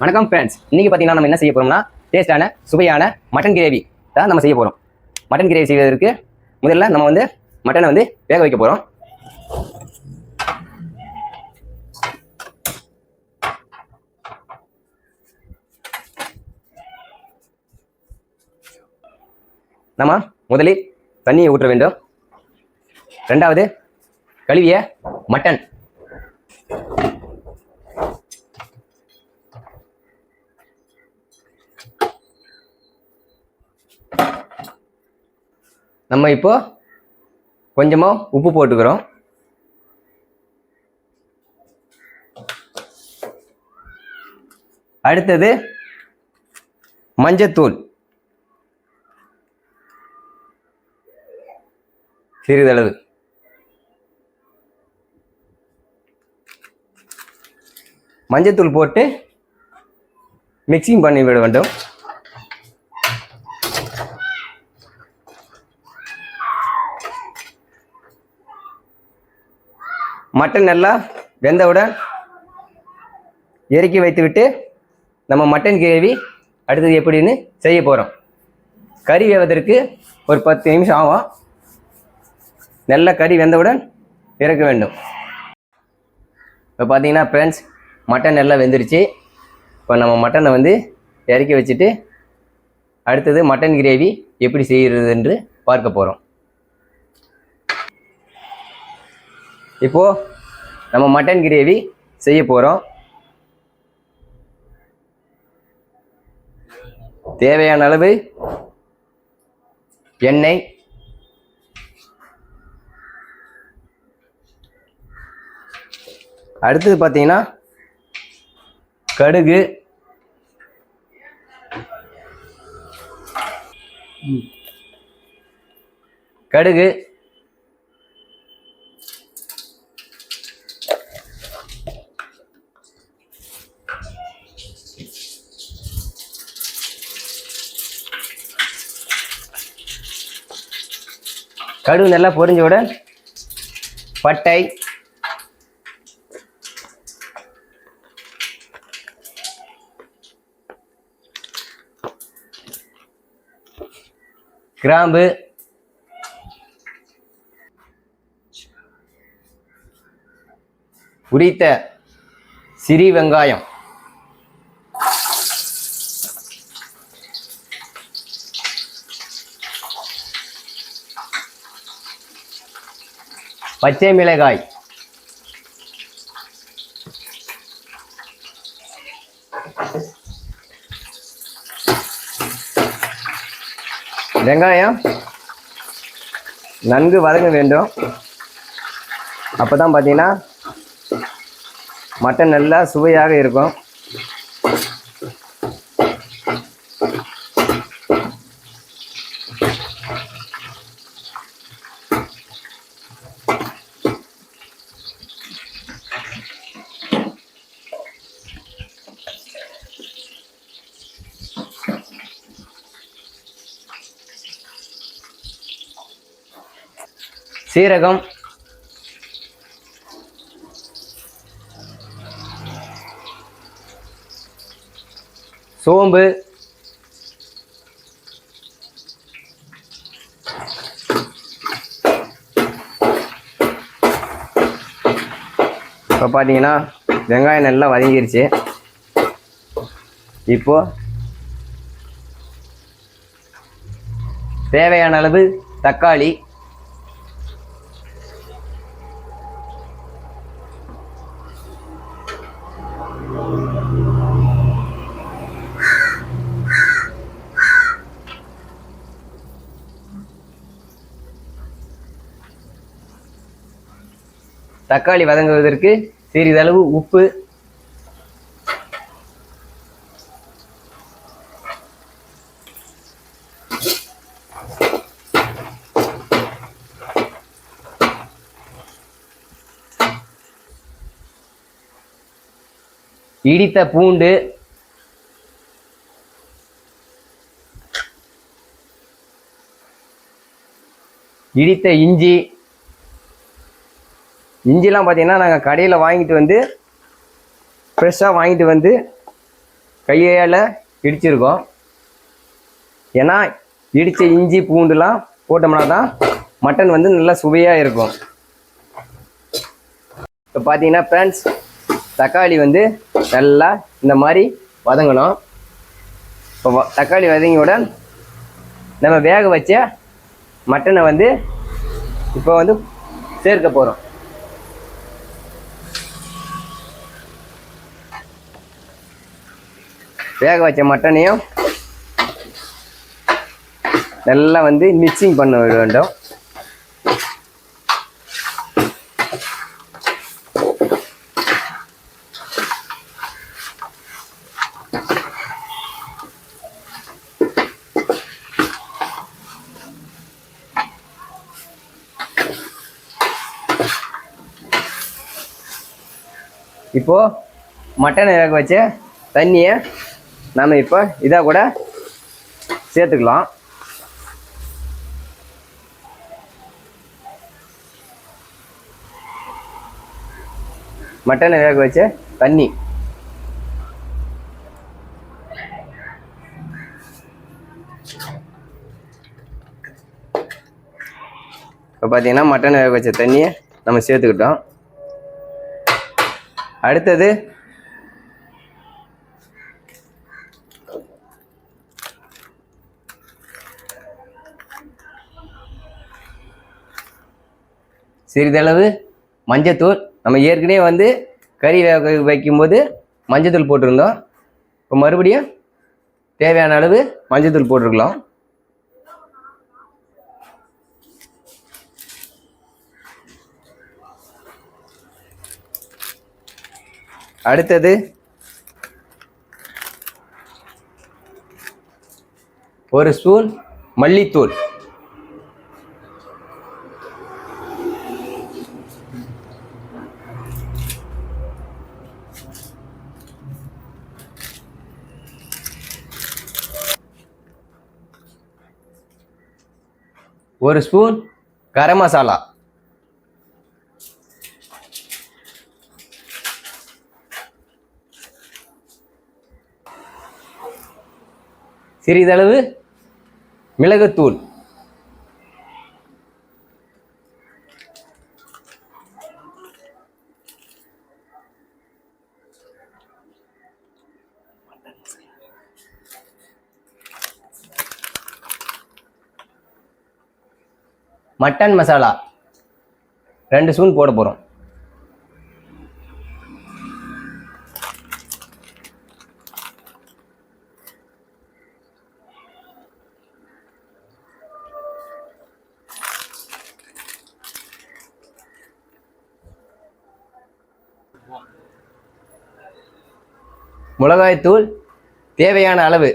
வணக்கம் ஃப்ரெண்ட்ஸ். இன்னைக்கு பார்த்தீங்கன்னா நம்ம என்ன செய்ய போறோம்னா டேஸ்டான சுவையான மட்டன் கிரேவி தான் நம்ம செய்ய போறோம். மட்டன் கிரேவி செய்வதற்கு முதல்ல நம்ம வந்து மட்டனை வந்து வேக வைக்க போறோம். நம்ம முதலில் தண்ணியை ஊற்ற வேண்டும். ரெண்டாவது கழுவிய மட்டன், நம்ம இப்போ கொஞ்சமா உப்பு போட்டுக்கிறோம். அடுத்தது மஞ்சத்தூள் சிறிதளவு, மஞ்சத்தூள் போட்டு மிக்சிங் பண்ணி விட வேண்டும். மட்டன் நல்லா வெந்தவுடன் இறக்கி வைத்துவிட்டு நம்ம மட்டன் கிரேவி அடுத்தது எப்படின்னு செய்ய போகிறோம். கறி வேவதற்கு ஒரு 10 நிமிஷம் ஆகும். நல்லா கறி வெந்தவுடன் இறக்க வேண்டும். இப்போ பார்த்தீங்கன்னா ஃப்ரெண்ட்ஸ், மட்டன் நல்லா வெந்துருச்சு. இப்போ நம்ம மட்டனை வந்து இறக்கி வச்சுட்டு அடுத்தது மட்டன் கிரேவி எப்படி செய்கிறது என்று பார்க்க போகிறோம். இப்போது நம்ம மட்டன் கிரேவி செய்ய போகிறோம். தேவையான அளவு எண்ணெய், அடுத்தது பார்த்தீங்கன்னா கடுகு, கடுகு நல்லா பொரிஞ்சவுடன் பட்டை, கிராம்பு, உரித்த சிறிய வெங்காயம், பச்சை மிளகாய், வெங்காயம் நன்கு வதங்க வேண்டும். அப்பதான் பார்த்தீங்கன்னா மட்டன் நல்லா சுவையாக இருக்கும். சீரகம், சோம்பு, இப்போ பார்த்தீங்கன்னா வெங்காயம் நல்லா வதங்கிருச்சு. இப்போ தேவையான அளவு தக்காளி, தக்காளி வதங்குவதற்கு சிறிதளவு உப்பு, இடித்த பூண்டு, இடித்த இஞ்சி. இஞ்சிலாம் பார்த்தீங்கன்னா நாங்கள் கடையில் வாங்கிட்டு வந்து ஃப்ரெஷ்ஷாக வாங்கிட்டு வந்து கையால் இடிச்சிருக்கோம். ஏன்னா இடித்த இஞ்சி பூண்டுலாம் போட்டோம்னா தான் மட்டன் வந்து நல்லா சுவையாக இருக்கும். இப்போ பார்த்தீங்கன்னா ஃப்ரெண்ட்ஸ், தக்காளி வந்து நல்லா இந்த மாதிரி வதங்கணும். இப்போ தக்காளி வதங்கியுடன் நம்ம வேக வச்ச மட்டனை வந்து இப்போ வந்து சேர்க்க போகிறோம். வேக வச்ச மட்டனையும் நல்லா வந்து மிக்சிங் பண்ண வேண்டும். இப்போ மட்டனை வேக வச்ச தண்ணியை நம்ம இப்போ இதாக கூட சேர்த்துக்கலாம். மட்டனை வேக வச்ச தண்ணி இப்போ பார்த்தீங்கன்னா மட்டனை வேக வச்ச தண்ணியை நம்ம சேர்த்துக்கிட்டோம். அடுத்தது சிறிதளவு மஞ்சத்தூள். நம்ம ஏற்கனவே வந்து கறி வேக வைக்கும்போது மஞ்சத்தூள் போட்டிருந்தோம். இப்போ மறுபடியும் தேவையான அளவு மஞ்சத்தூள் போட்டிருக்கலாம். அடுத்தது ஒரு ஸ்பூன் மல்லித்தூள். ஒரு ஸ்பூன் கரம் மசாலா. சிறிதளவு மிளகுத்தூள். மட்டன் மசாலா 2 ஸ்பூன் போட போகிறோம். மிளகாய்த்தூள் தேவையான அளவு.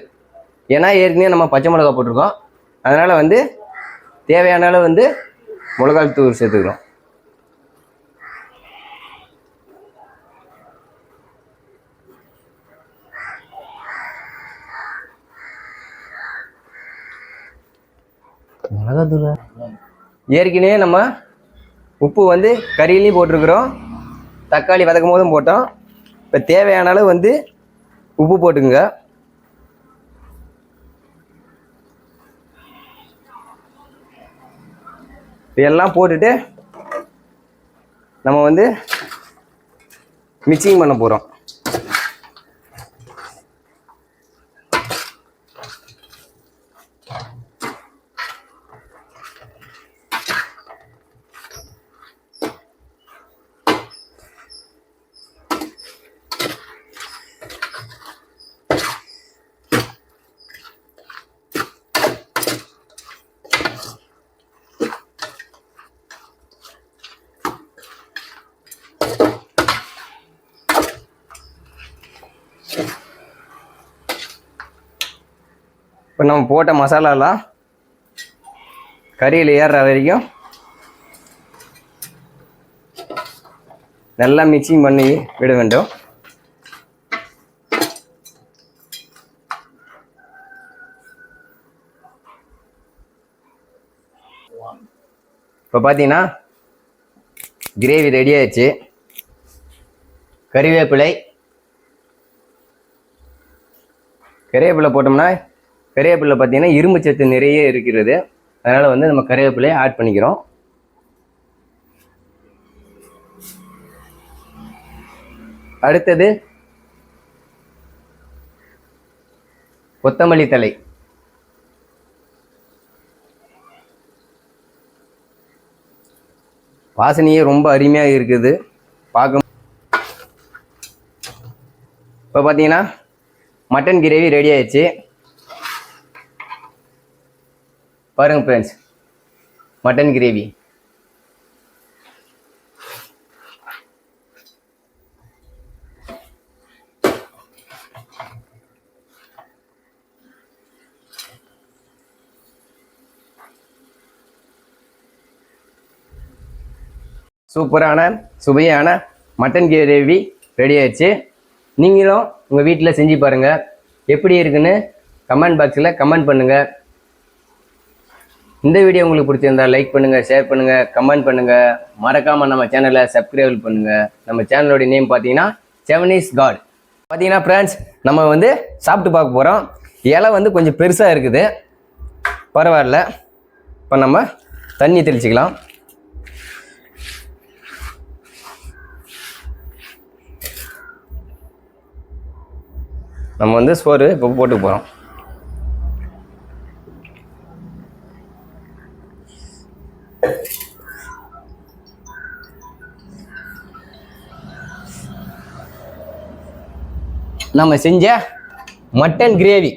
ஏன்னா ஏற்கனவே நம்ம பச்சை மிளகா போட்டிருக்கோம். அதனால் வந்து தேவையான அளவு வந்து மிளகாய்த்தூள் சேர்த்துக்கிறோம். மிளகாத்தூள் ஏற்கனவே நம்ம உப்பு வந்து கறியிலையும் போட்டிருக்கிறோம், தக்காளி வதக்கும் போதும் போட்டோம். இப்போ தேவையான அளவு வந்து உப்பு போட்டுக்குங்க. இதெல்லாம் போட்டுட்டு நம்ம வந்து மிக்சிங் பண்ண போகிறோம். இப்போ நம்ம போட்ட மசாலாலாம் கறியில் ஏறுற வரைக்கும் நல்லா மிக்சிங் பண்ணி விட வேண்டும். இப்போ பார்த்தீங்கன்னா கிரேவி ரெடி ஆயிடுச்சு. கறிவேப்பிலை, கறிவேப்பிலை போட்டோம்னா கறிவேப்பிலை பார்த்தீங்கன்னா இரும்பு சத்து நிறைய இருக்கிறது. அதனால் வந்து நம்ம கறிவேப்பிலையை ஆட் பண்ணிக்கிறோம். அடுத்தது கொத்தமல்லி தழை. வாசனையே ரொம்ப அருமையாக இருக்குது பார்க்க. இப்போ பார்த்தீங்கன்னா மட்டன் கிரேவி ரெடி ஆயிடுச்சு. பாருங்க ஃப்ரெண்ட்ஸ், மட்டன் கிரேவி. சூப்பரான சுவையான மட்டன் கிரேவி ரெடி ஆயிடுச்சு. நீங்களும் உங்கள் வீட்டில் செஞ்சு பாருங்கள். எப்படி இருக்குன்னு கமெண்ட் பாக்ஸில் கமெண்ட் பண்ணுங்கள். இந்த வீடியோ உங்களுக்கு பிடிச்சிருந்தா லைக் பண்ணுங்கள், ஷேர் பண்ணுங்கள், கமெண்ட் பண்ணுங்கள். மறக்காமல் நம்ம சேனலை சப்ஸ்கிரைப் பண்ணுங்கள். நம்ம சேனலோடைய நேம் பார்த்தீங்கன்னா செவனீஸ் காட். பார்த்தீங்கன்னா ஃப்ரெண்ட்ஸ், நம்ம வந்து சாப்பிட்டு பார்க்க போகிறோம். இலை வந்து கொஞ்சம் பெருசாக இருக்குது, பரவாயில்ல. இப்போ நம்ம தண்ணி தெளிச்சிக்கலாம். நம்ம வந்து சோறு இப்போ போட்டு போகிறோம். நம்ம செஞ்ச மட்டன் கிரேவி.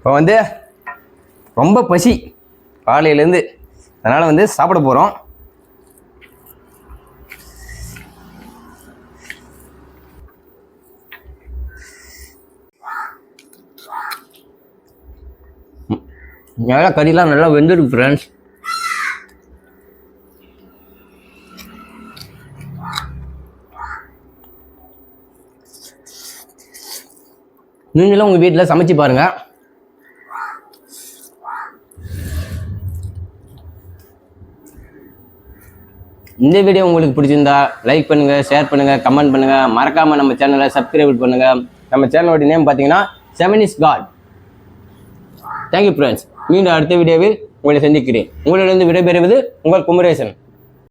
இப்போ வந்து ரொம்ப பசி காலையிலேருந்து, அதனால் வந்து சாப்பிட போகிறோம். நல்லா கறிலாம் நல்லா வெந்துருக்கு ஃப்ரெண்ட்ஸ். நீங்களும் உங்கள் வீட்டில் சமைச்சு பாருங்கள். இந்த வீடியோ உங்களுக்கு பிடிச்சிருந்தா லைக் பண்ணுங்கள், ஷேர் பண்ணுங்கள், கமெண்ட் பண்ணுங்கள். மறக்காமல் நம்ம சேனலை சப்ஸ்கிரைப் பண்ணுங்கள். நம்ம சேனலோட நேம் பார்த்தீங்கன்னா செவனீஸ் காட். Thank you friends. மீண்டும் அடுத்த வீடியோவில் உங்களை சந்திக்கிறேன். உங்களிடம் விடைபெறுவது உங்கள் குமரேசன்.